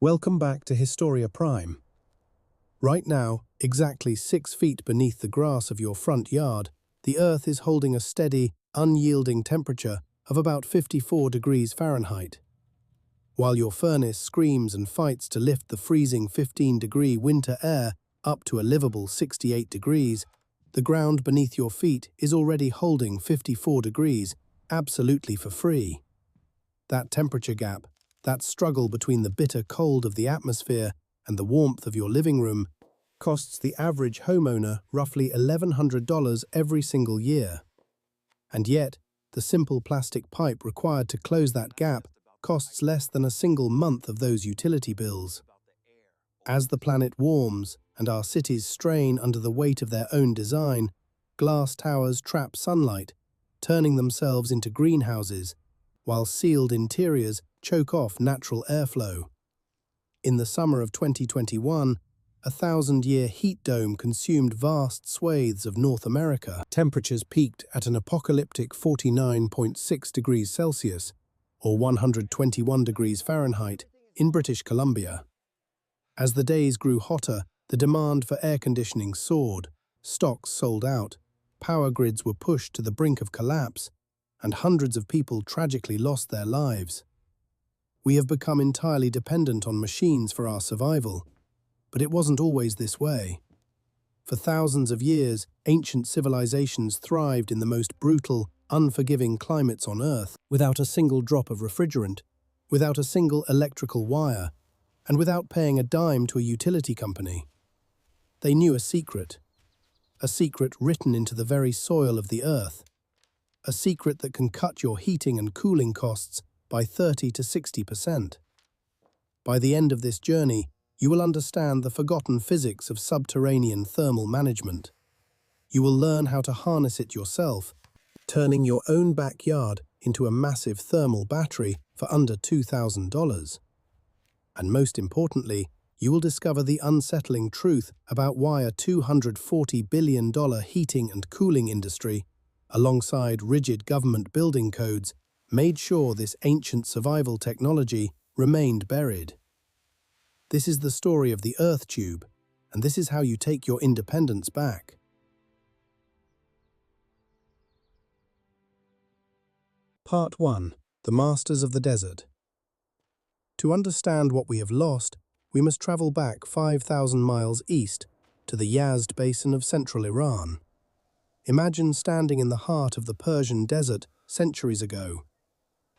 Welcome back to Historia Prime. Right now, exactly 6 feet beneath the grass of your front yard, the Earth is holding a steady, unyielding temperature of about 54 degrees Fahrenheit. While your furnace screams and fights to lift the freezing 15-degree winter air up to a livable 68 degrees, the ground beneath your feet is already holding 54 degrees, absolutely for free. That temperature gap, that struggle between the bitter cold of the atmosphere and the warmth of your living room, costs the average homeowner roughly $1,100 every single year. And yet, the simple plastic pipe required to close that gap costs less than a single month of those utility bills. As the planet warms and our cities strain under the weight of their own design, glass towers trap sunlight, turning themselves into greenhouses, while sealed interiors choke off natural airflow. In the summer of 2021, a 1,000-year heat dome consumed vast swathes of North America. Temperatures peaked at an apocalyptic 49.6 degrees Celsius, or 121 degrees Fahrenheit, in British Columbia. As the days grew hotter, the demand for air conditioning soared, stocks sold out, power grids were pushed to the brink of collapse, and hundreds of people tragically lost their lives. We have become entirely dependent on machines for our survival, but it wasn't always this way. For thousands of years, ancient civilizations thrived in the most brutal, unforgiving climates on Earth, without a single drop of refrigerant, without a single electrical wire, and without paying a dime to a utility company. They knew a secret written into the very soil of the Earth, a secret that can cut your heating and cooling costs by 30 to 60%. By the end of this journey, you will understand the forgotten physics of subterranean thermal management. You will learn how to harness it yourself, turning your own backyard into a massive thermal battery for under $2,000. And most importantly, you will discover the unsettling truth about why a $240 billion heating and cooling industry, alongside rigid government building codes, made sure this ancient survival technology remained buried. This is the story of the Earth Tube, and this is how you take your independence back. Part 1. The Masters of the Desert. To understand what we have lost, we must travel back 5,000 miles east to the Yazd Basin of central Iran. Imagine standing in the heart of the Persian desert centuries ago.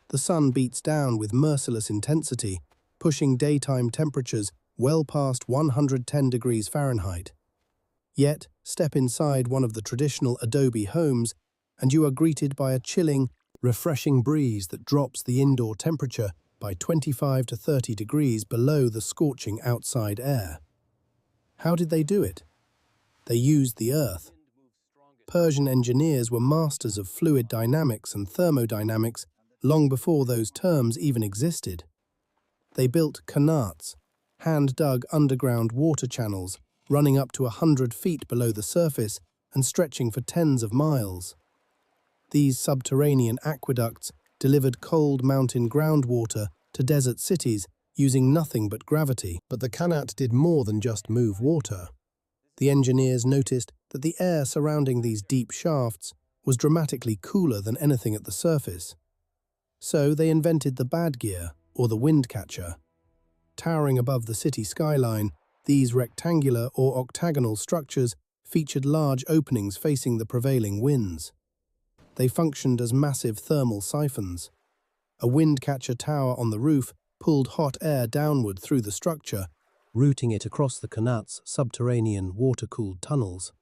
The sun beats down with merciless intensity, pushing daytime temperatures well past 110 degrees Fahrenheit. Yet, step inside one of the traditional adobe homes, and you are greeted by a chilling, refreshing breeze that drops the indoor temperature by 25 to 30 degrees below the scorching outside air. How did they do it? They used the earth. Persian engineers were masters of fluid dynamics and thermodynamics long before those terms even existed. They built qanats, hand-dug underground water channels running up to 100 feet below the surface and stretching for tens of miles. These subterranean aqueducts delivered cold mountain groundwater to desert cities using nothing but gravity. But the qanat did more than just move water. The engineers noticed that the air surrounding these deep shafts was dramatically cooler than anything at the surface. So they invented the bad gear, or the wind catcher. Towering above the city skyline, these rectangular or octagonal structures featured large openings facing the prevailing winds. They functioned as massive thermal siphons. A wind catcher tower on the roof pulled hot air downward through the structure, routing it across the qanat's subterranean water-cooled tunnels.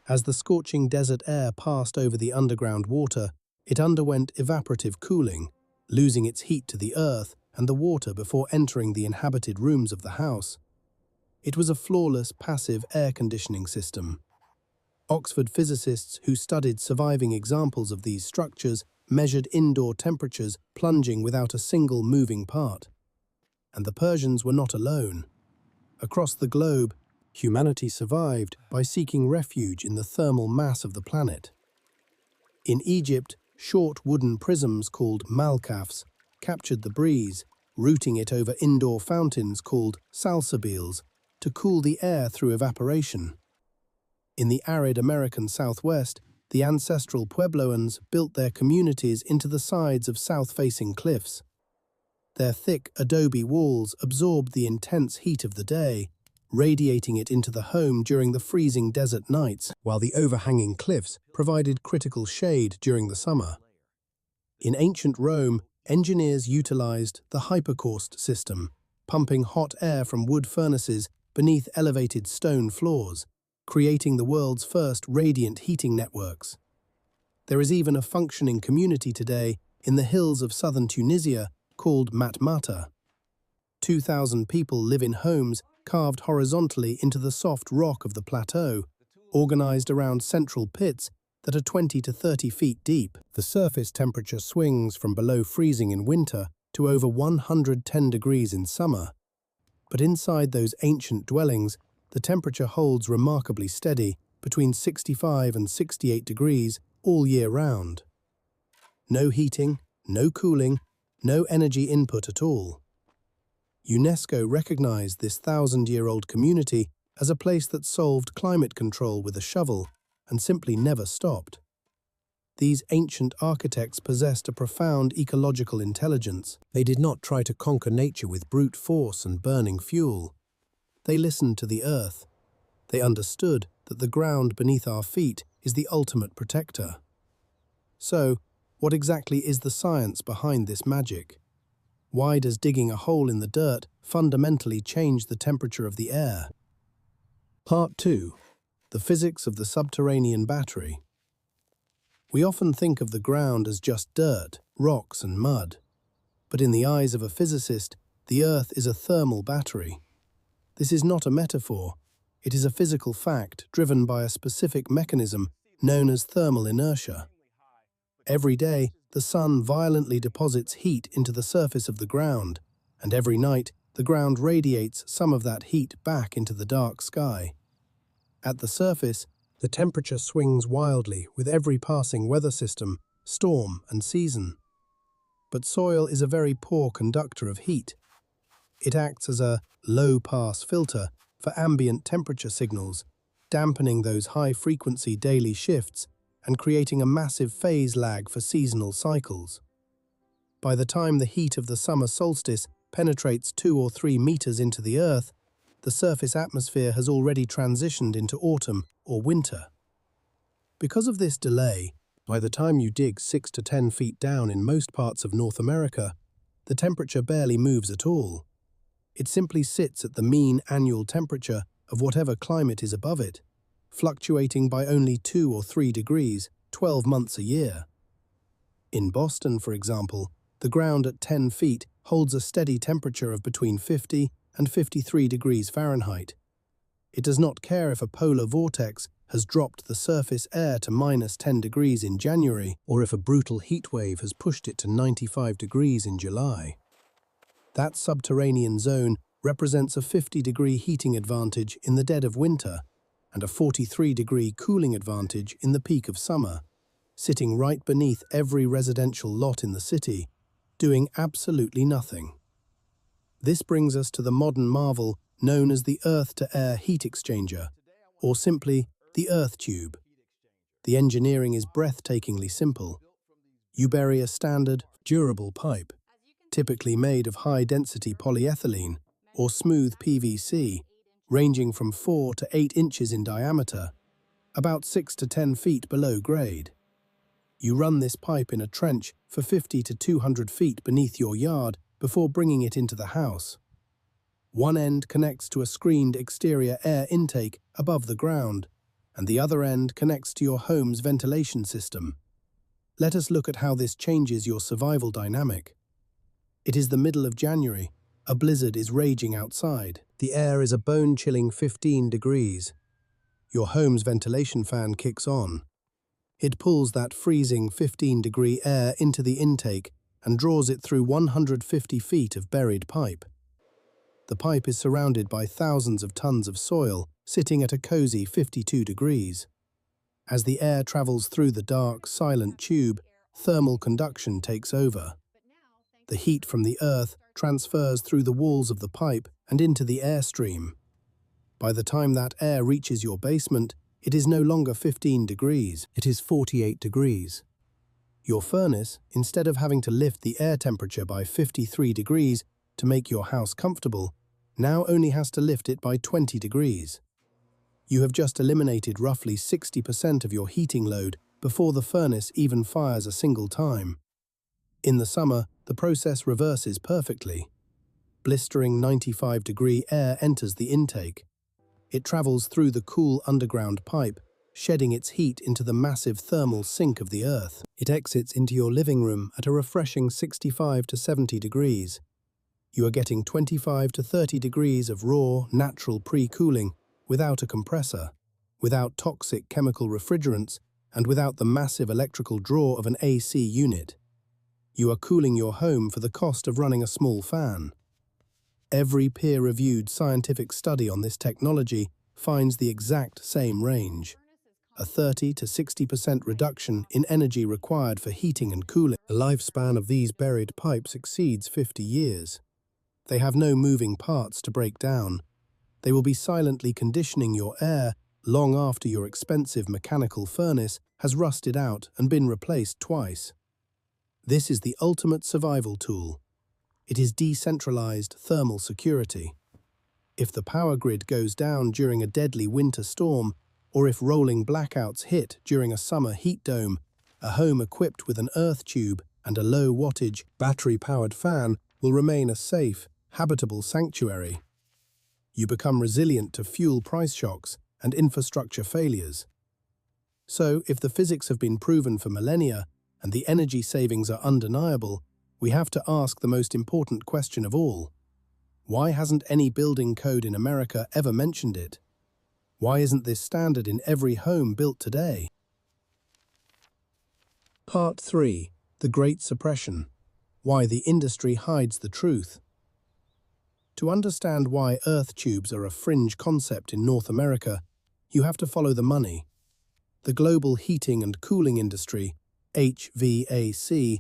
As the scorching desert air passed over the underground water, it underwent evaporative cooling, losing its heat to the earth and the water before entering the inhabited rooms of the house. It was a flawless passive air conditioning system. Oxford physicists who studied surviving examples of these structures measured indoor temperatures plunging without a single moving part. And the Persians were not alone. Across the globe, humanity survived by seeking refuge in the thermal mass of the planet. In Egypt, short wooden prisms called malkafs captured the breeze, routing it over indoor fountains called salsabiles to cool the air through evaporation. In the arid American Southwest, the ancestral Puebloans built their communities into the sides of south-facing cliffs. Their thick adobe walls absorbed the intense heat of the day, radiating it into the home during the freezing desert nights, while the overhanging cliffs provided critical shade during the summer. In ancient Rome, engineers utilized the hypercaust system, pumping hot air from wood furnaces beneath elevated stone floors, creating the world's first radiant heating networks. There is even a functioning community today in the hills of southern Tunisia called Matmata. 2,000 people live in homes carved horizontally into the soft rock of the plateau, organized around central pits that are 20 to 30 feet deep. The surface temperature swings from below freezing in winter to over 110 degrees in summer. But inside those ancient dwellings, the temperature holds remarkably steady between 65 and 68 degrees all year round. No heating, no cooling, no energy input at all. UNESCO recognized this 1,000-year-old community as a place that solved climate control with a shovel and simply never stopped. These ancient architects possessed a profound ecological intelligence. They did not try to conquer nature with brute force and burning fuel. They listened to the earth. They understood that the ground beneath our feet is the ultimate protector. So, what exactly is the science behind this magic? Why does digging a hole in the dirt fundamentally change the temperature of the air? Part 2. The physics of the subterranean battery. We often think of the ground as just dirt, rocks and mud. But in the eyes of a physicist, the Earth is a thermal battery. This is not a metaphor. It is a physical fact driven by a specific mechanism known as thermal inertia. Every day, the sun violently deposits heat into the surface of the ground, and every night, the ground radiates some of that heat back into the dark sky. At the surface, the temperature swings wildly with every passing weather system, storm, and season. But soil is a very poor conductor of heat. It acts as a low-pass filter for ambient temperature signals, dampening those high-frequency daily shifts and creating a massive phase lag for seasonal cycles. By the time the heat of the summer solstice penetrates 2 or 3 meters into the Earth, the surface atmosphere has already transitioned into autumn or winter. Because of this delay, by the time you dig 6 to 10 feet down in most parts of North America, the temperature barely moves at all. It simply sits at the mean annual temperature of whatever climate is above it, fluctuating by only 2 or 3 degrees, 12 months a year. In Boston, for example, the ground at 10 feet holds a steady temperature of between 50 and 53 degrees Fahrenheit. It does not care if a polar vortex has dropped the surface air to -10 degrees in January, or if a brutal heat wave has pushed it to 95 degrees in July. That subterranean zone represents a 50-degree heating advantage in the dead of winter and a 43-degree cooling advantage in the peak of summer, sitting right beneath every residential lot in the city, doing absolutely nothing. This brings us to the modern marvel known as the earth-to-air heat exchanger, or simply the earth tube. The engineering is breathtakingly simple. You bury a standard, durable pipe, typically made of high-density polyethylene or smooth PVC, ranging from 4 to 8 inches in diameter, about 6 to 10 feet below grade. You run this pipe in a trench for 50 to 200 feet beneath your yard before bringing it into the house. One end connects to a screened exterior air intake above the ground, and the other end connects to your home's ventilation system. Let us look at how this changes your survival dynamic. It is the middle of January. A blizzard is raging outside. The air is a bone-chilling 15 degrees. Your home's ventilation fan kicks on. It pulls that freezing 15-degree air into the intake and draws it through 150 feet of buried pipe. The pipe is surrounded by thousands of tons of soil, sitting at a cozy 52 degrees. As the air travels through the dark, silent tube, thermal conduction takes over. The heat from the earth transfers through the walls of the pipe and into the airstream. By the time that air reaches your basement, it is no longer 15 degrees, it is 48 degrees. Your furnace, instead of having to lift the air temperature by 53 degrees to make your house comfortable, now only has to lift it by 20 degrees. You have just eliminated roughly 60% of your heating load before the furnace even fires a single time. In the summer, the process reverses perfectly. Blistering 95-degree air enters the intake. It travels through the cool underground pipe, shedding its heat into the massive thermal sink of the earth. It exits into your living room at a refreshing 65 to 70 degrees. You are getting 25 to 30 degrees of raw, natural pre-cooling without a compressor, without toxic chemical refrigerants, and without the massive electrical draw of an AC unit. You are cooling your home for the cost of running a small fan. Every peer-reviewed scientific study on this technology finds the exact same range: a 30 to 60% reduction in energy required for heating and cooling. The lifespan of these buried pipes exceeds 50 years. They have no moving parts to break down. They will be silently conditioning your air long after your expensive mechanical furnace has rusted out and been replaced twice. This is the ultimate survival tool. It is decentralized thermal security. If the power grid goes down during a deadly winter storm, or if rolling blackouts hit during a summer heat dome, a home equipped with an earth tube and a low-wattage, battery-powered fan will remain a safe, habitable sanctuary. You become resilient to fuel price shocks and infrastructure failures. So, if the physics have been proven for millennia and the energy savings are undeniable, we have to ask the most important question of all. Why hasn't any building code in America ever mentioned it? Why isn't this standard in every home built today? Part 3. The Great Suppression. Why the industry hides the truth. To understand why earth tubes are a fringe concept in North America, you have to follow the money. The global heating and cooling industry, HVAC,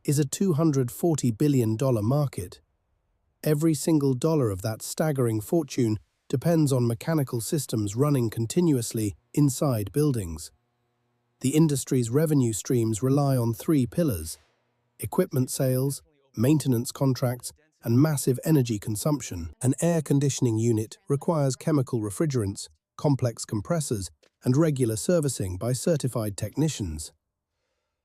is a $240 billion market. Every single dollar of that staggering fortune depends on mechanical systems running continuously inside buildings. The industry's revenue streams rely on three pillars: equipment sales, maintenance contracts, and massive energy consumption. An air conditioning unit requires chemical refrigerants, complex compressors, and regular servicing by certified technicians.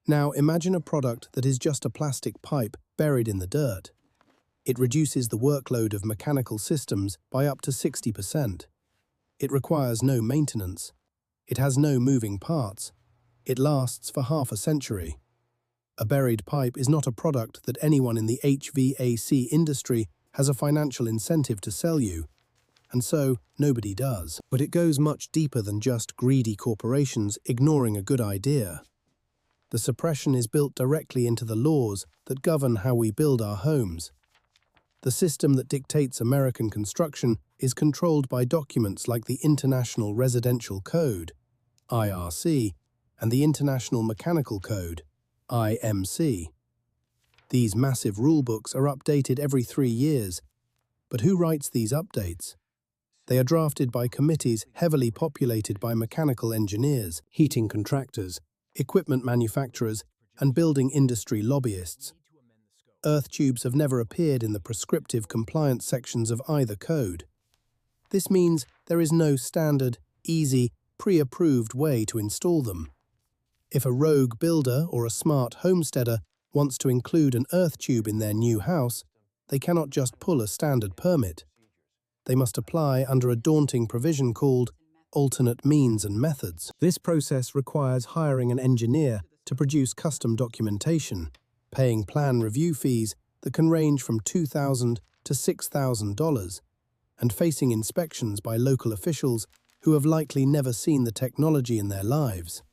Now imagine a product that is just a plastic pipe buried in the dirt. It reduces the workload of mechanical systems by up to 60%. It requires no maintenance. It has no moving parts. It lasts for half a century. A buried pipe is not a product that anyone in the HVAC industry has a financial incentive to sell you, and so nobody does. But it goes much deeper than just greedy corporations ignoring a good idea. The suppression is built directly into the laws that govern how we build our homes. The system that dictates American construction is controlled by documents like the International Residential Code, IRC, and the International Mechanical Code, IMC. These massive rulebooks are updated every 3 years. But who writes these updates? They are drafted by committees heavily populated by mechanical engineers, heating contractors, equipment manufacturers, and building industry lobbyists. Earth tubes have never appeared in the prescriptive compliance sections of either code. This means there is no standard, easy, pre-approved way to install them. If a rogue builder or a smart homesteader wants to include an earth tube in their new house, they cannot just pull a standard permit. They must apply under a daunting provision called alternate means and methods. This process requires hiring an engineer to produce custom documentation, paying plan review fees that can range from $2,000 to $6,000, and facing inspections by local officials who have likely never seen the technology in their lives.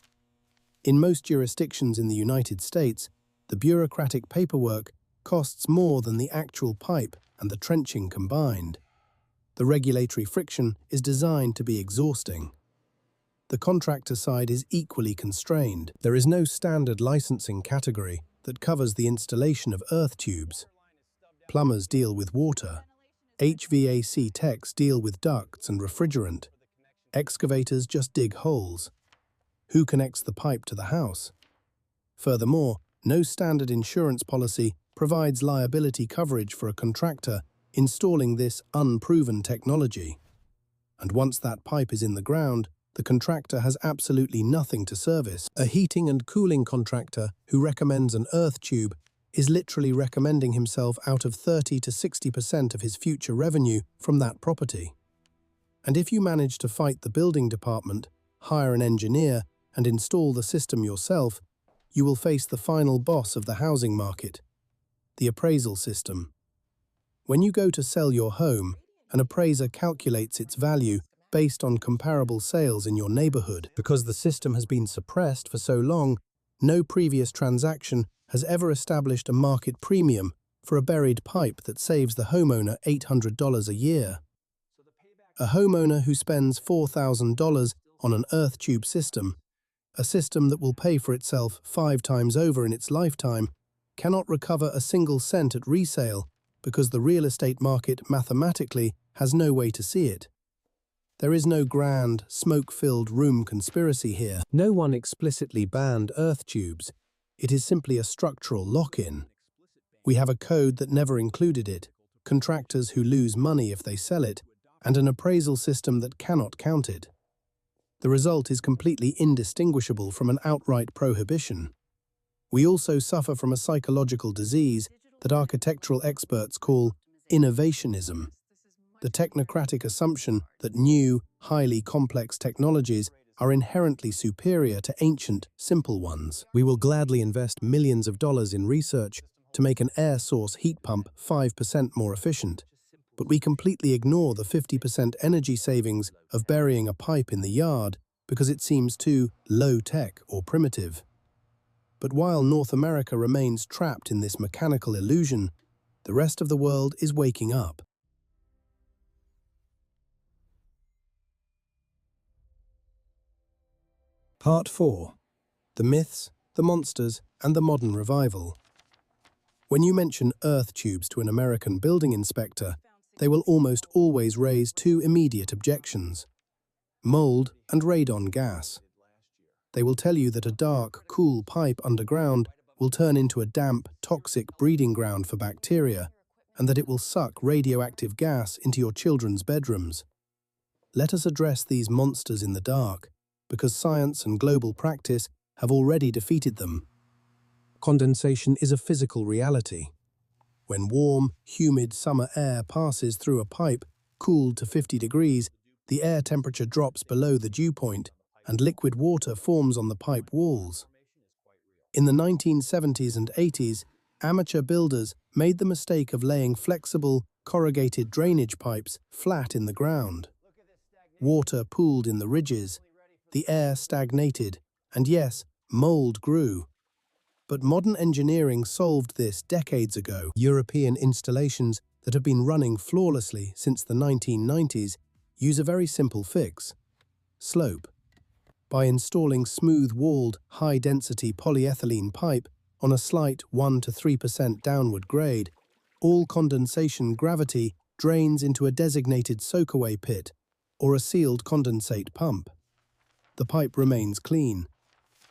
In most jurisdictions in the United States, the bureaucratic paperwork costs more than the actual pipe and the trenching combined. The regulatory friction is designed to be exhausting. The contractor side is equally constrained. There is no standard licensing category that covers the installation of earth tubes. Plumbers deal with water. HVAC techs deal with ducts and refrigerant. Excavators just dig holes. Who connects the pipe to the house? Furthermore, no standard insurance policy provides liability coverage for a contractor installing this unproven technology. And once that pipe is in the ground, the contractor has absolutely nothing to service. A heating and cooling contractor who recommends an earth tube is literally recommending himself out of 30 to 60% of his future revenue from that property. And if you manage to fight the building department, hire an engineer, and install the system yourself, you will face the final boss of the housing market, the appraisal system. When you go to sell your home, an appraiser calculates its value based on comparable sales in your neighborhood. Because the system has been suppressed for so long, no previous transaction has ever established a market premium for a buried pipe that saves the homeowner $800 a year. A homeowner who spends $4,000 on an earth tube system, a system that will pay for itself 5 times over in its lifetime, cannot recover a single cent at resale because the real estate market mathematically has no way to see it. There is no grand, smoke-filled room conspiracy here. No one explicitly banned earth tubes. It is simply a structural lock-in. We have a code that never included it, contractors who lose money if they sell it, and an appraisal system that cannot count it. The result is completely indistinguishable from an outright prohibition. We also suffer from a psychological disease that architectural experts call innovationism, the technocratic assumption that new, highly complex technologies are inherently superior to ancient, simple ones. We will gladly invest millions of dollars in research to make an air source heat pump 5% more efficient, but we completely ignore the 50% energy savings of burying a pipe in the yard because it seems too low-tech or primitive. But while North America remains trapped in this mechanical illusion, the rest of the world is waking up. Part 4. The Myths, the Monsters, and the Modern Revival. When you mention earth tubes to an American building inspector, they will almost always raise 2 immediate objections: mold and radon gas. They will tell you that a dark, cool pipe underground will turn into a damp, toxic breeding ground for bacteria, and that it will suck radioactive gas into your children's bedrooms. Let us address these monsters in the dark, because science and global practice have already defeated them. Condensation is a physical reality. When warm, humid summer air passes through a pipe cooled to 50 degrees, the air temperature drops below the dew point, and liquid water forms on the pipe walls. In the 1970s and 80s, amateur builders made the mistake of laying flexible, corrugated drainage pipes flat in the ground. Water pooled in the ridges, the air stagnated, and yes, mold grew. But modern engineering solved this decades ago. European installations that have been running flawlessly since the 1990s use a very simple fix: slope. By installing smooth-walled, high-density polyethylene pipe on a slight 1 to 3% downward grade, all condensation gravity drains into a designated soakaway pit or a sealed condensate pump. The pipe remains clean.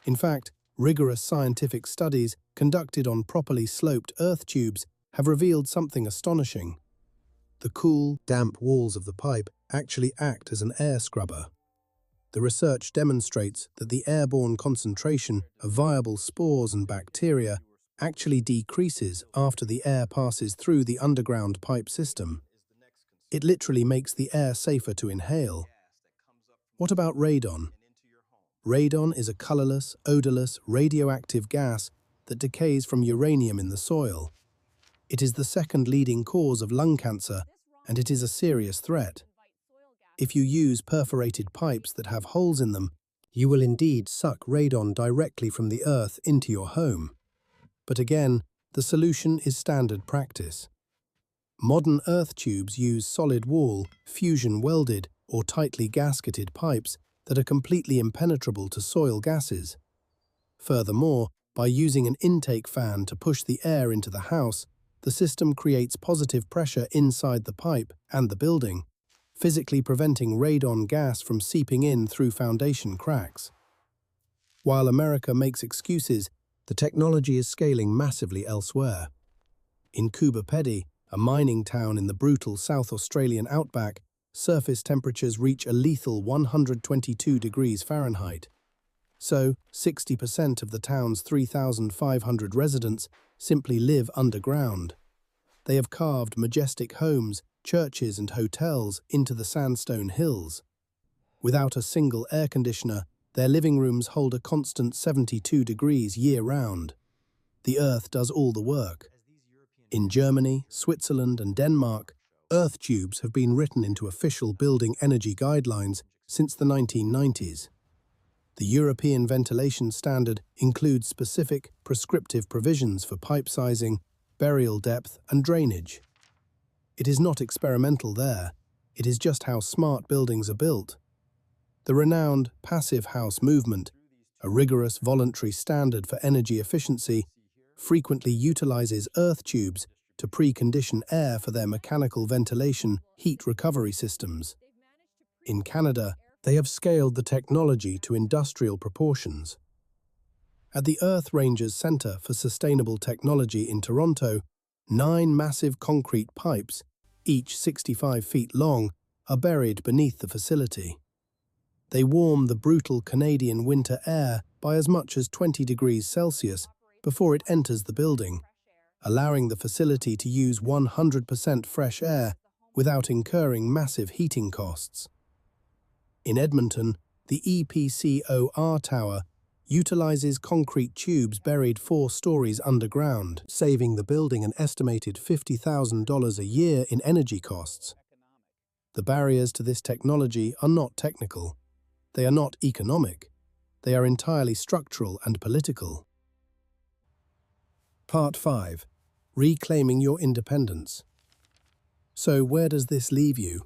In fact, rigorous scientific studies conducted on properly sloped earth tubes have revealed something astonishing. The cool, damp walls of the pipe actually act as an air scrubber. The research demonstrates that the airborne concentration of viable spores and bacteria actually decreases after the air passes through the underground pipe system. It literally makes the air safer to inhale. What about radon? Radon is a colorless, odorless, radioactive gas that decays from uranium in the soil. It is the second leading cause of lung cancer, and it is a serious threat. If you use perforated pipes that have holes in them, you will indeed suck radon directly from the earth into your home. But again, the solution is standard practice. Modern earth tubes use solid-wall, fusion-welded, or tightly gasketed pipes that are completely impenetrable to soil gases. Furthermore, by using an intake fan to push the air into the house, The system creates positive pressure inside the pipe and the building, physically preventing radon gas from seeping in through foundation cracks. While America makes excuses, the technology is scaling massively elsewhere. In Coober Pedy, a mining town in the brutal South Australian outback, surface temperatures reach a lethal 122 degrees Fahrenheit. So, 60% of the town's 3,500 residents simply live underground. They have carved majestic homes, churches and hotels into the sandstone hills. Without a single air conditioner, their living rooms hold a constant 72 degrees year-round. The earth does all the work. In Germany, Switzerland and Denmark, earth tubes have been written into official building energy guidelines since the 1990s. The European ventilation standard includes specific, prescriptive provisions for pipe sizing, burial depth and drainage. It is not experimental there, it is just how smart buildings are built. The renowned passive house movement, a rigorous voluntary standard for energy efficiency, frequently utilizes earth tubes to precondition air for their mechanical ventilation heat recovery systems. In Canada, they have scaled the technology to industrial proportions. At the Earth Rangers Centre for Sustainable Technology in Toronto, 9 massive concrete pipes, each 65 feet long, are buried beneath the facility. They warm the brutal Canadian winter air by as much as 20 degrees Celsius before it enters the building, allowing the facility to use 100% fresh air without incurring massive heating costs. In Edmonton, the EPCOR Tower utilizes concrete tubes buried 4 stories underground, saving the building an estimated $50,000 a year in energy costs. The barriers to this technology are not technical. They are not economic. They are entirely structural and political. Part 5. Reclaiming your independence. So where does this leave you?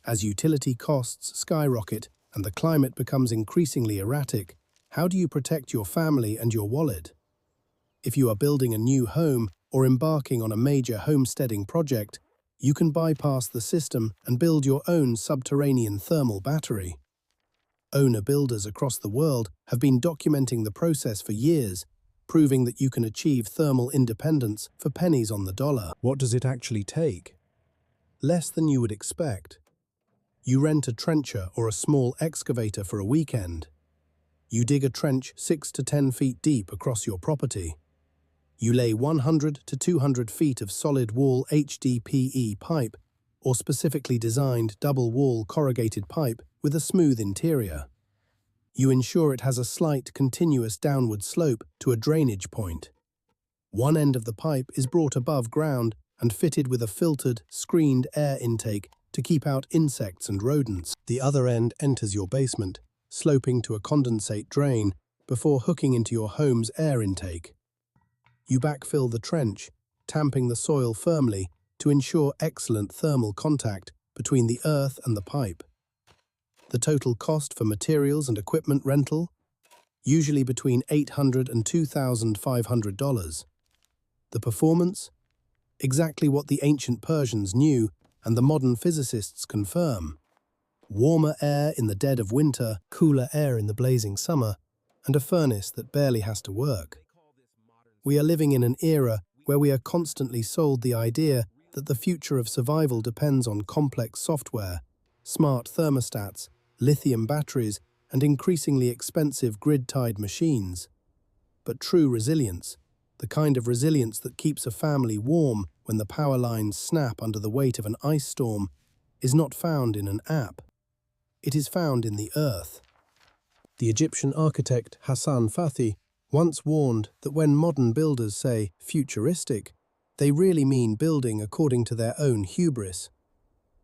As utility costs skyrocket and the climate becomes increasingly erratic, how do you protect your family and your wallet? If you are building a new home or embarking on a major homesteading project, you can bypass the system and build your own subterranean thermal battery. Owner-builders across the world have been documenting the process for years, proving that you can achieve thermal independence for pennies on the dollar. What does it actually take? Less than you would expect. You rent a trencher or a small excavator for a weekend. You dig a trench 6 to 10 feet deep across your property. You lay 100 to 200 feet of solid wall HDPE pipe or specifically designed double-wall corrugated pipe with a smooth interior. You ensure it has a slight continuous downward slope to a drainage point. One end of the pipe is brought above ground and fitted with a filtered, screened air intake to keep out insects and rodents. The other end enters your basement, sloping to a condensate drain before hooking into your home's air intake. You backfill the trench, tamping the soil firmly to ensure excellent thermal contact between the earth and the pipe. The total cost for materials and equipment rental? Usually between $800 and $2,500. The performance? Exactly what the ancient Persians knew and the modern physicists confirm. Warmer air in the dead of winter, cooler air in the blazing summer, and a furnace that barely has to work. We are living in an era where we are constantly sold the idea that the future of survival depends on complex software, smart thermostats, lithium batteries, and increasingly expensive grid-tied machines. But true resilience, the kind of resilience that keeps a family warm when the power lines snap under the weight of an ice storm, is not found in an app. It is found in the earth. The Egyptian architect Hassan Fathi once warned that when modern builders say futuristic, they really mean building according to their own hubris.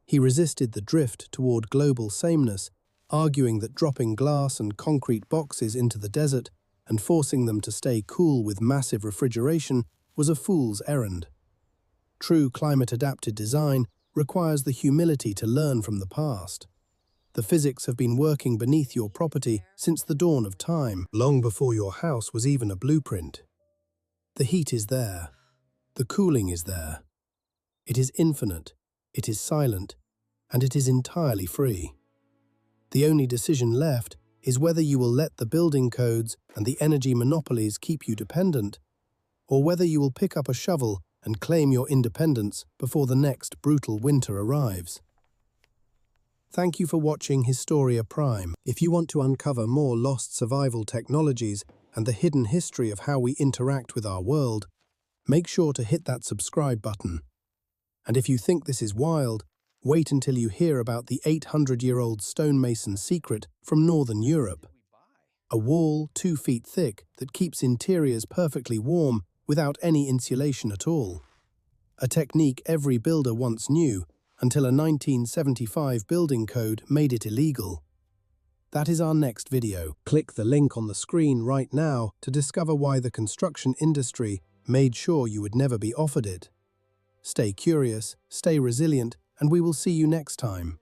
He resisted the drift toward global sameness, arguing that dropping glass and concrete boxes into the desert and forcing them to stay cool with massive refrigeration was a fool's errand. True climate-adapted design requires the humility to learn from the past. The physics have been working beneath your property since the dawn of time, long before your house was even a blueprint. The heat is there. The cooling is there. It is infinite, it is silent, and it is entirely free. The only decision left is whether you will let the building codes and the energy monopolies keep you dependent, or whether you will pick up a shovel and claim your independence before the next brutal winter arrives. Thank you for watching Historia Prime. If you want to uncover more lost survival technologies and the hidden history of how we interact with our world, make sure to hit that subscribe button. And if you think this is wild, wait until you hear about the 800-year-old stonemason secret from Northern Europe. A wall 2 feet thick that keeps interiors perfectly warm without any insulation at all. A technique every builder once knew until a 1975 building code made it illegal. That is our next video. Click the link on the screen right now to discover why the construction industry made sure you would never be offered it. Stay curious, stay resilient, and we will see you next time.